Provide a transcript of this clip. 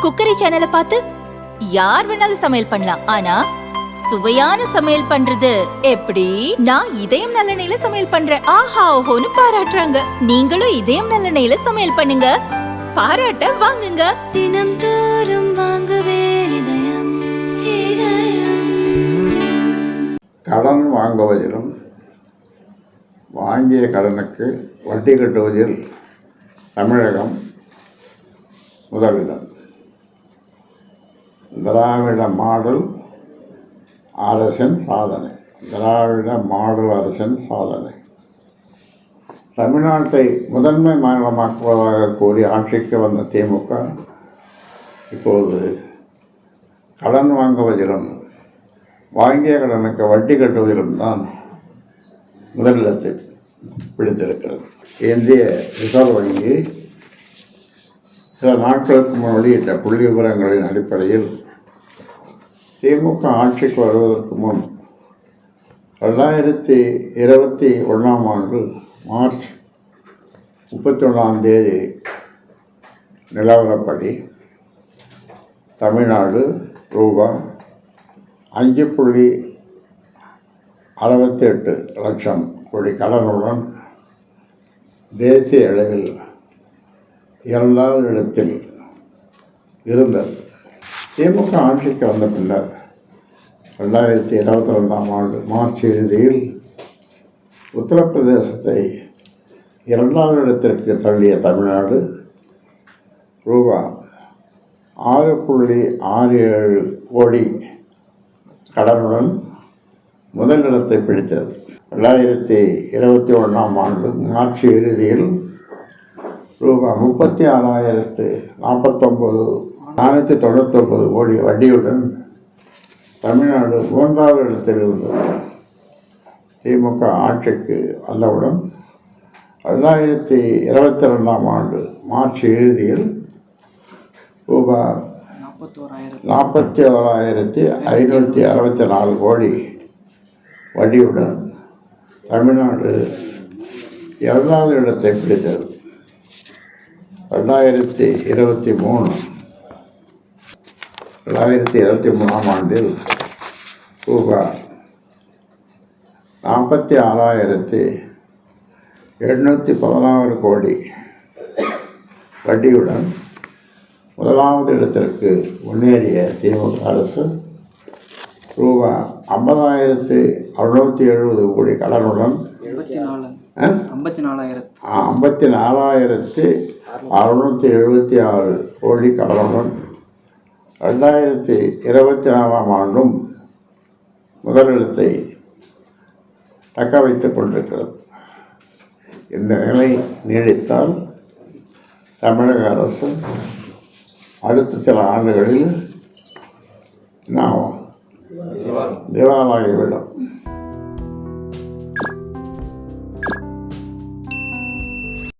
Cookery சேனலை பார்த்து யார் வேணாலும் சமையல் பண்ணலாம். ஆனா சுவையான சமையல் பண்றது எப்படி? நான் இதயம் நல்லெண்ணெயில சமையல் பண்றேன். ஆஹா ஓஹோன்னு பாராட்டுறாங்க. நீங்களும் இதயம் நல்லெண்ணெயில சமையல் பண்ணுங்க, பாராட்ட வாங்குங்க. தினம் தோறும் வாங்குவே இதயம். கடன் வாங்குவதிலும் வாங்கிய கடனுக்கு வட்டி கட்டுவதில் தமிழகம் முதலிடம். திராவிட மாடல் அரசின் சாதனை. திராவிட மாடல் அரசின் சாதனை. தமிழ்நாட்டை முதன்மை மாநிலமாக்குவதாக கூறி ஆட்சிக்கு வந்த திமுக இப்போது கடன் வாங்குவதிலும் வாங்கிய கடனுக்கு வட்டி கட்டுவதிலும் தான் முதலிடத்தை பிடித்திருக்கிறது. இந்திய ரிசர்வ் வங்கி சில நாட்களுக்கு முன் வெளியிட்ட புள்ளி விவரங்களின் அடிப்படையில் திமுக ஆட்சிக்கு வருவதற்கு முன் 2021 மார்ச் 31 நிலவரப்படி தமிழ்நாடு ரூபாய் 5.68 லட்சம் கோடி கடனுடன் தேசிய அளவில் 2வது இடத்தில் இருந்தது. திமுக ஆட்சிக்கு வந்த பின்னர் 2022 மார்ச் இறுதியில் உத்தரப்பிரதேசத்தை 2வது இடத்திற்கு தள்ளிய தமிழ்நாடு ரூபாய் 6.67 கோடி கடனுடன் முதலிடத்தை பிடித்தது. 2021 மார்ச் இறுதியில் ரூபாய் 36,499 கோடி வட்டியுடன் தமிழ்நாடு 3வது இடத்தில் இருந்தது. திமுக ஆட்சிக்கு வந்தவுடன் 2022 மார்ச் இறுதியில் ரூபாய் 41,564 கோடி வட்டியுடன் தமிழ்நாடு 2வது இடத்தை பிடித்தது. 2023 ரூபாய் 46,816 கோடி வட்டியுடன் 1வது இடத்திற்கு முன்னேறிய திமுக அரசு ரூபாய் 50,670 கோடி கடனுடன் 54,676 கோடி கடனுடன் 2024 முதலிடத்தை தக்க வைத்துக் கொண்டிருக்கிறது. இந்த நிலை நீடித்தால் தமிழக அரசு அடுத்த சில ஆண்டுகளில் நாம் திவாலாகிவிடும்.